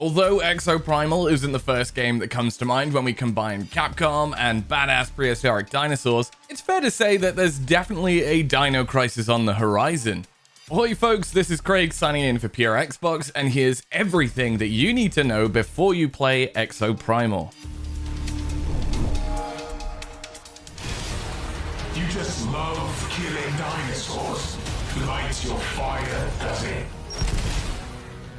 Although Exoprimal isn't the first game that comes to mind when we combine Capcom and badass prehistoric dinosaurs, it's fair to say that there's definitely a dino crisis on the horizon. Ahoy folks, this is Craig signing in for Pure Xbox, and here's everything that you need to know before you play Exoprimal. You just love killing dinosaurs. Lights your fire, does it?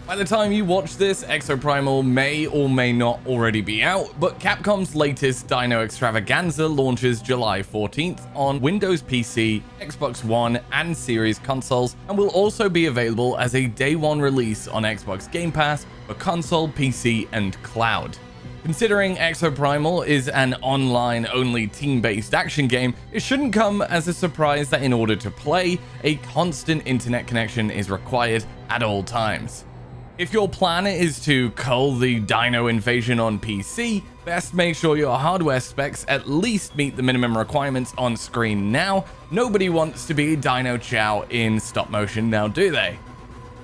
By the time you watch this, Exoprimal may or may not already be out, but Capcom's latest Dino Extravaganza launches July 14th on Windows PC, Xbox One, and Series consoles, and will also be available as a day one release on Xbox Game Pass for console, PC, and cloud. Considering Exoprimal is an online-only team-based action game, it shouldn't come as a surprise that in order to play, a constant internet connection is required at all times. If your plan is to cull the dino invasion on PC, best make sure your hardware specs at least meet the minimum requirements on screen now. Nobody wants to be Dino Chow in stop motion now, do they?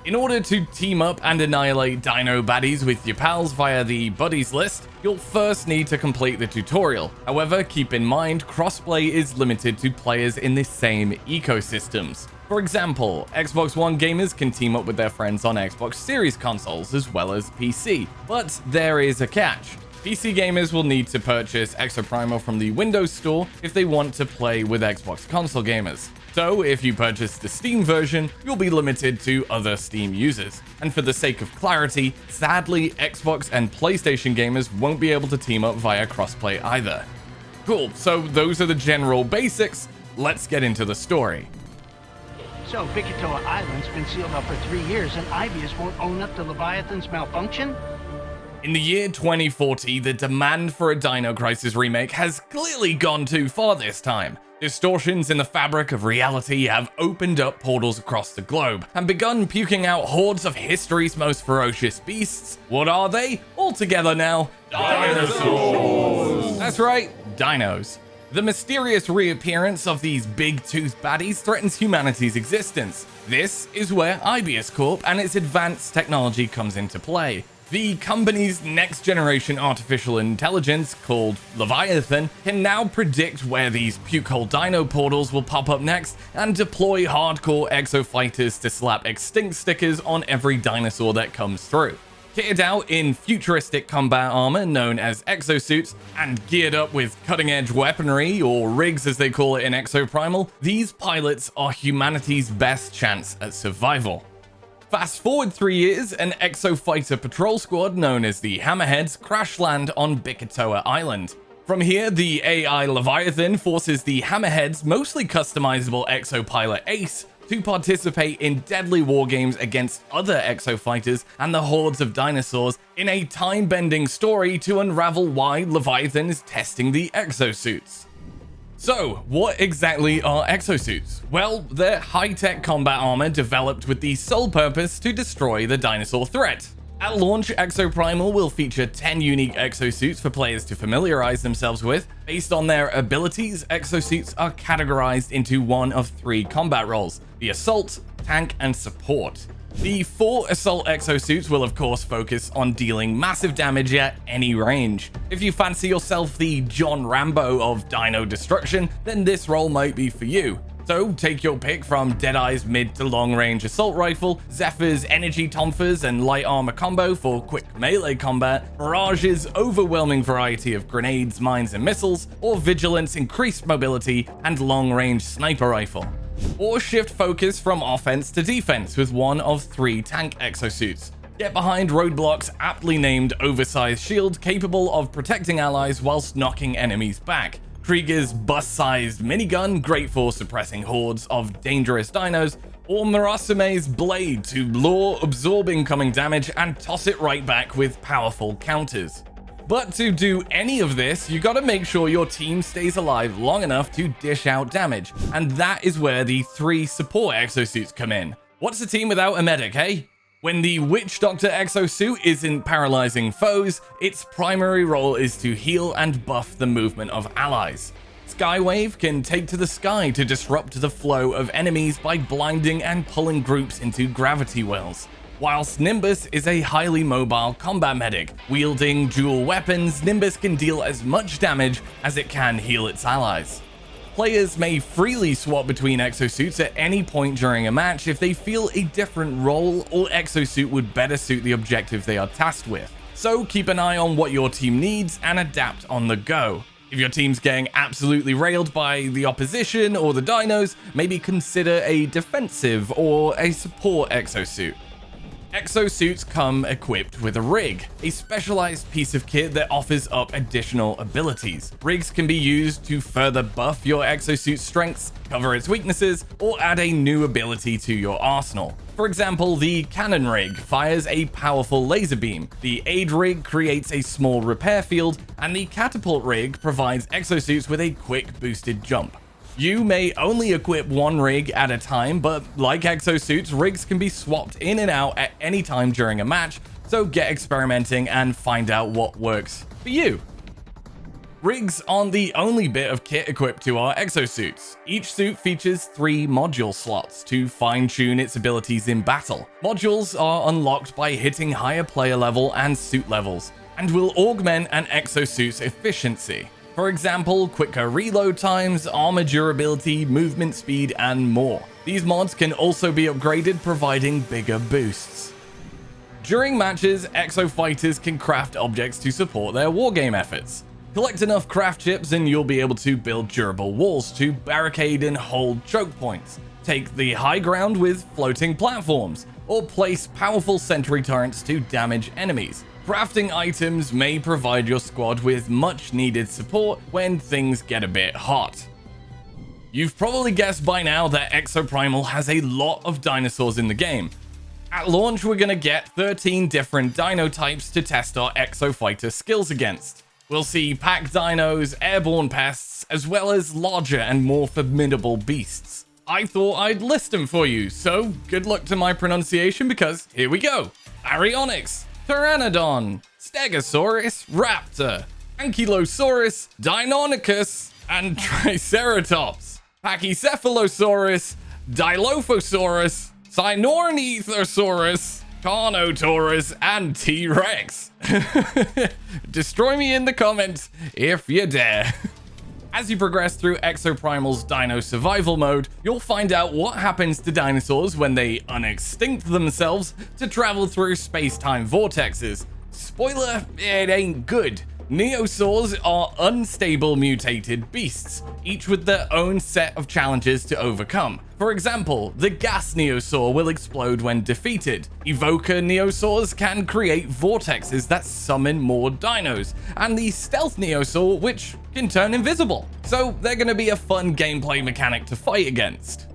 In order to team up and annihilate dino baddies with your pals via the buddies list, you'll first need to complete the tutorial. However, keep in mind, crossplay is limited to players in the same ecosystems. For example, Xbox One gamers can team up with their friends on Xbox Series consoles as well as PC, but there is a catch. PC gamers will need to purchase Exoprimal from the Windows Store if they want to play with Xbox console gamers. So if you purchase the Steam version, you'll be limited to other Steam users. And for the sake of clarity, sadly, Xbox and PlayStation gamers won't be able to team up via crossplay either. Cool, so those are the general basics. Let's get into the story. So, Bikitoa Island's been sealed up for 3 years and Ibius won't own up to Leviathan's malfunction? In the year 2040, the demand for a Dino Crisis remake has clearly gone too far this time. Distortions in the fabric of reality have opened up portals across the globe and begun puking out hordes of history's most ferocious beasts. What are they? All together now, Dinosaurs! That's right, dinos. The mysterious reappearance of these big-toothed baddies threatens humanity's existence. This is where Ibius Corp and its advanced technology comes into play. The company's next-generation artificial intelligence, called Leviathan, can now predict where these puke-hole dino portals will pop up next and deploy hardcore exofighters to slap extinct stickers on every dinosaur that comes through. Kitted out in futuristic combat armor known as Exosuits, and geared up with cutting-edge weaponry, or rigs as they call it in Exoprimal, these pilots are humanity's best chance at survival. Fast forward 3 years, an Exofighter patrol squad known as the Hammerheads crash land on Bikitoa Island. From here, the AI Leviathan forces the Hammerheads' mostly customizable Exopilot Ace to participate in deadly war games against other exofighters and the hordes of dinosaurs in a time-bending story to unravel why Leviathan is testing the exosuits. So, what exactly are exosuits? Well, they're high-tech combat armor developed with the sole purpose to destroy the dinosaur threat. At launch, Exoprimal will feature 10 unique exosuits for players to familiarize themselves with. Based on their abilities, exosuits are categorized into one of 3 combat roles: the Assault, Tank, and Support. The 4 Assault exosuits will of course focus on dealing massive damage at any range. If you fancy yourself the John Rambo of Dino Destruction, then this role might be for you. So take your pick from Deadeye's mid to long range assault rifle, Zephyr's energy tonfas and light armor combo for quick melee combat, Mirage's overwhelming variety of grenades, mines and missiles, or Vigilant's increased mobility and long range sniper rifle. Or shift focus from offense to defense with one of 3 tank exosuits. Get behind Roadblock's aptly named oversized shield capable of protecting allies whilst knocking enemies back. Krieger's bus-sized minigun, great for suppressing hordes of dangerous dinos, or Murasume's blade to lure, absorb incoming damage, and toss it right back with powerful counters. But to do any of this, you gotta make sure your team stays alive long enough to dish out damage, and that is where the 3 support exosuits come in. What's a team without a medic, eh? When the Witch Doctor exosuit isn't paralyzing foes, its primary role is to heal and buff the movement of allies. Skywave can take to the sky to disrupt the flow of enemies by blinding and pulling groups into gravity wells. Whilst Nimbus is a highly mobile combat medic. Wielding dual weapons, Nimbus can deal as much damage as it can heal its allies. Players may freely swap between exosuits at any point during a match if they feel a different role or exosuit would better suit the objective they are tasked with. So keep an eye on what your team needs and adapt on the go. If your team's getting absolutely railed by the opposition or the dinos, maybe consider a defensive or a support exosuit. Exosuits come equipped with a rig, a specialized piece of kit that offers up additional abilities. Rigs can be used to further buff your exosuit's strengths, cover its weaknesses, or add a new ability to your arsenal. For example, the Cannon Rig fires a powerful laser beam, the Aid Rig creates a small repair field, and the Catapult Rig provides exosuits with a quick boosted jump. You may only equip one rig at a time, but like exosuits, rigs can be swapped in and out at any time during a match, so get experimenting and find out what works for you. Rigs aren't the only bit of kit equipped to our exosuits. Each suit features 3 module slots to fine-tune its abilities in battle. Modules are unlocked by hitting higher player level and suit levels, and will augment an exosuit's efficiency. For example, quicker reload times, armor durability, movement speed, and more. These mods can also be upgraded, providing bigger boosts. During matches, exo fighters can craft objects to support their wargame efforts. Collect enough craft chips and you'll be able to build durable walls to barricade and hold choke points, take the high ground with floating platforms, or place powerful sentry turrets to damage enemies. Crafting items may provide your squad with much needed support when things get a bit hot. You've probably guessed by now that Exoprimal has a lot of dinosaurs in the game. At launch, we're going to get 13 different dino types to test our exo fighter skills against. We'll see pack dinos, airborne pests, as well as larger and more formidable beasts. I thought I'd list them for you, so good luck to my pronunciation because here we go. Baryonyx, Pteranodon, Stegosaurus, Raptor, Ankylosaurus, Deinonychus, and Triceratops, Pachycephalosaurus, Dilophosaurus, Sinornithosaurus, Carnotaurus, and T-Rex. Destroy me in the comments if you dare. As you progress through Exoprimal's Dino Survival mode, you'll find out what happens to dinosaurs when they unextinct themselves to travel through space-time vortexes. Spoiler, it ain't good. Neosaurs are unstable mutated beasts, each with their own set of challenges to overcome. For example, the Gas Neosaur will explode when defeated. Evoker Neosaurs can create vortexes that summon more dinos, and the Stealth Neosaur, which can turn invisible. So they're going to be a fun gameplay mechanic to fight against.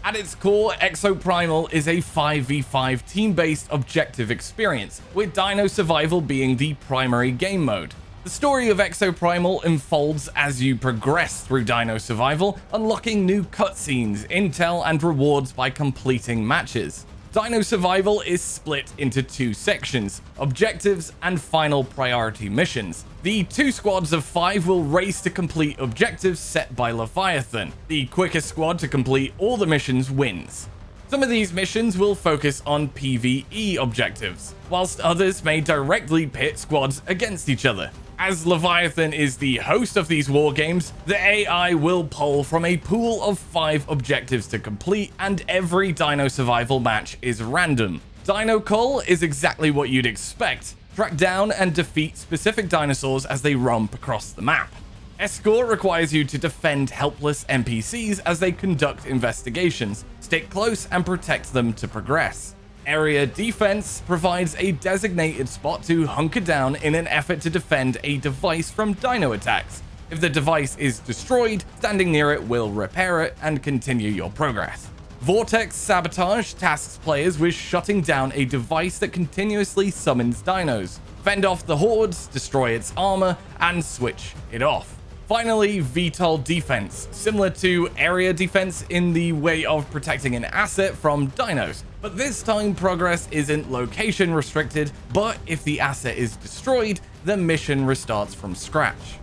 At its core, Exoprimal is a 5v5 team-based objective experience, with Dino Survival being the primary game mode. The story of Exoprimal unfolds as you progress through Dino Survival, unlocking new cutscenes, intel, and rewards by completing matches. Dino Survival is split into 2 sections, objectives and final priority missions. The 2 squads of 5 will race to complete objectives set by Leviathan. The quickest squad to complete all the missions wins. Some of these missions will focus on PvE objectives, whilst others may directly pit squads against each other. As Leviathan is the host of these wargames, the AI will pull from a pool of 5 objectives to complete, and every Dino Survival match is random. Dino Cull is exactly what you'd expect. Track down and defeat specific dinosaurs as they romp across the map. Escort requires you to defend helpless NPCs as they conduct investigations, stick close and protect them to progress. Area Defense provides a designated spot to hunker down in an effort to defend a device from dino attacks. If the device is destroyed, standing near it will repair it and continue your progress. Vortex Sabotage tasks players with shutting down a device that continuously summons dinos. Fend off the hordes, destroy its armor, and switch it off. Finally, VTOL Defense, similar to Area Defense in the way of protecting an asset from dinos. But this time progress isn't location restricted, but if the asset is destroyed, the mission restarts from scratch.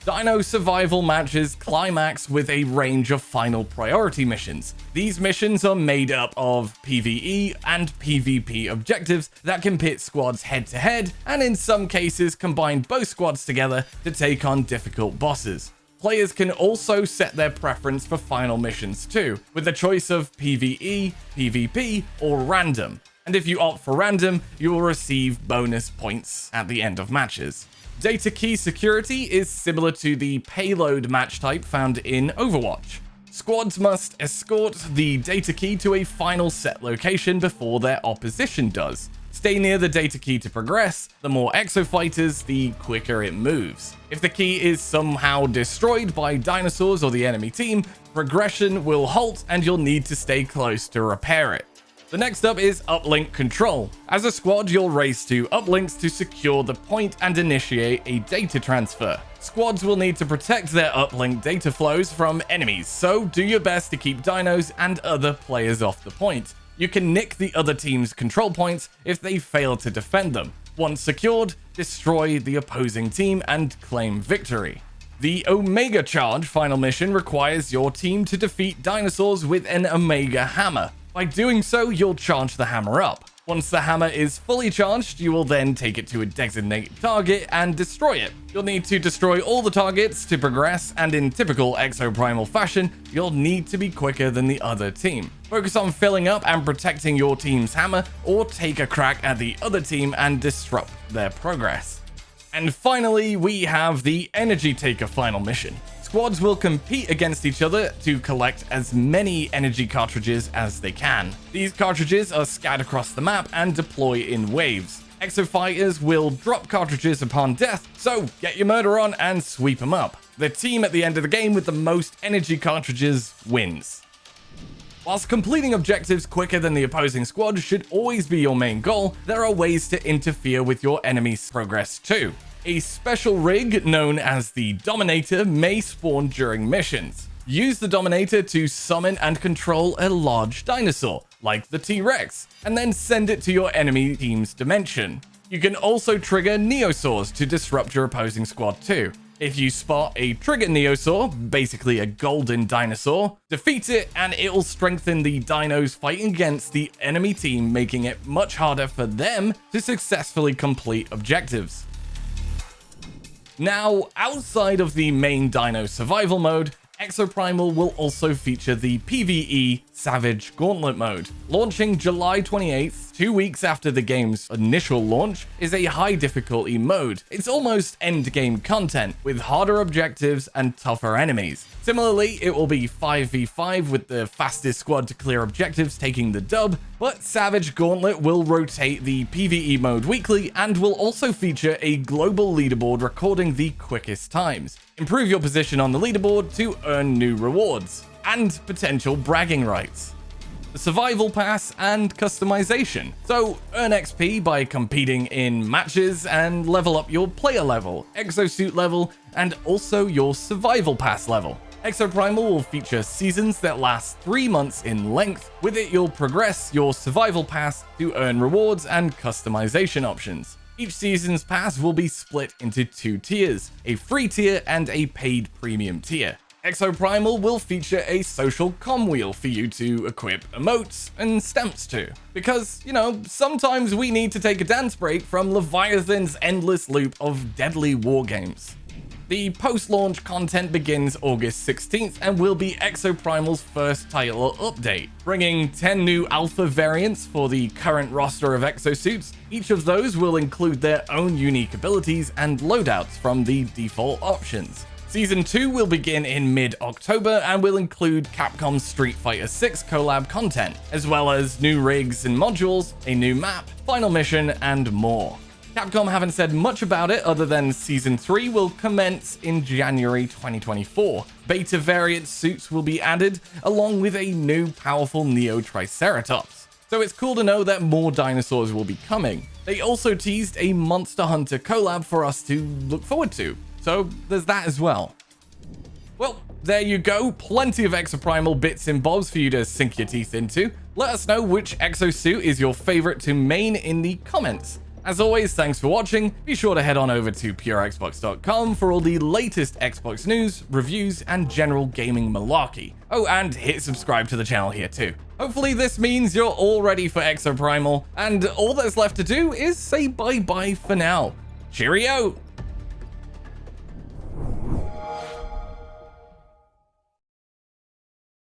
Dino survival matches climax with a range of final priority missions. These missions are made up of PvE and PvP objectives that can pit squads head to head, and in some cases combine both squads together to take on difficult bosses. Players can also set their preference for final missions too, with the choice of PvE, PvP, or random. And if you opt for random, you will receive bonus points at the end of matches. Data key security is similar to the payload match type found in Overwatch. Squads must escort the data key to a final set location before their opposition does. Stay near the data key to progress. The more exo fighters, the quicker it moves. If the key is somehow destroyed by dinosaurs or the enemy team, progression will halt and you'll need to stay close to repair it. The next up is uplink control. As a squad, you'll race to uplinks to secure the point and initiate a data transfer. Squads will need to protect their uplink data flows from enemies, so do your best to keep dinos and other players off the point. You can nick the other team's control points if they fail to defend them. Once secured, destroy the opposing team and claim victory. The Omega Charge final mission requires your team to defeat dinosaurs with an Omega Hammer. By doing so, you'll charge the hammer up. Once the hammer is fully charged, you will then take it to a designated target and destroy it. You'll need to destroy all the targets to progress, and in typical Exoprimal fashion, you'll need to be quicker than the other team. Focus on filling up and protecting your team's hammer, or take a crack at the other team and disrupt their progress. And finally, we have the Energy Taker final mission. Squads will compete against each other to collect as many energy cartridges as they can. These cartridges are scattered across the map and deploy in waves. Exo fighters will drop cartridges upon death, so get your murder on and sweep them up. The team at the end of the game with the most energy cartridges wins. Whilst completing objectives quicker than the opposing squad should always be your main goal, there are ways to interfere with your enemy's progress too. A special rig known as the Dominator may spawn during missions. Use the Dominator to summon and control a large dinosaur, like the T-Rex, and then send it to your enemy team's dimension. You can also trigger Neosaurs to disrupt your opposing squad too. If you spot a trigger Neosaur, basically a golden dinosaur, defeat it and it will strengthen the dinos fighting against the enemy team, making it much harder for them to successfully complete objectives. Now, outside of the main dino survival mode, Exoprimal will also feature the PvE Savage Gauntlet mode. Launching July 28th, 2 weeks after the game's initial launch, is a high difficulty mode. It's almost endgame content, with harder objectives and tougher enemies. Similarly, it will be 5v5 with the fastest squad to clear objectives taking the dub, but Savage Gauntlet will rotate the PvE mode weekly and will also feature a global leaderboard recording the quickest times. Improve your position on the leaderboard to earn new rewards and potential bragging rights. The Survival Pass and Customization. So earn XP by competing in matches and level up your player level, Exosuit level, and also your Survival Pass level. Exoprimal will feature seasons that last 3 months in length. With it, you'll progress your Survival Pass to earn rewards and customization options. Each season's pass will be split into 2 tiers, a free tier and a paid premium tier. Exoprimal will feature a social comm wheel for you to equip emotes and stamps to. Because, you know, sometimes we need to take a dance break from Leviathan's endless loop of deadly war games. The post-launch content begins August 16th and will be Exoprimal's first title update, bringing 10 new alpha variants for the current roster of Exosuits. Each of those will include their own unique abilities and loadouts from the default options. Season 2 will begin in mid-October and will include Capcom's Street Fighter 6 collab content, as well as new rigs and modules, a new map, final mission, and more. Capcom haven't said much about it other than Season 3 will commence in January 2024. Beta variant suits will be added, along with a new powerful Neo Triceratops. So it's cool to know that more dinosaurs will be coming. They also teased a Monster Hunter collab for us to look forward to. So there's that as well. Well, there you go. Plenty of Exoprimal bits and bobs for you to sink your teeth into. Let us know which exosuit is your favorite to main in the comments. As always, thanks for watching. Be sure to head on over to purexbox.com for all the latest Xbox news, reviews, and general gaming malarkey. Oh, and hit subscribe to the channel here too. Hopefully this means you're all ready for Exoprimal, and all that's left to do is say bye-bye for now. Cheerio!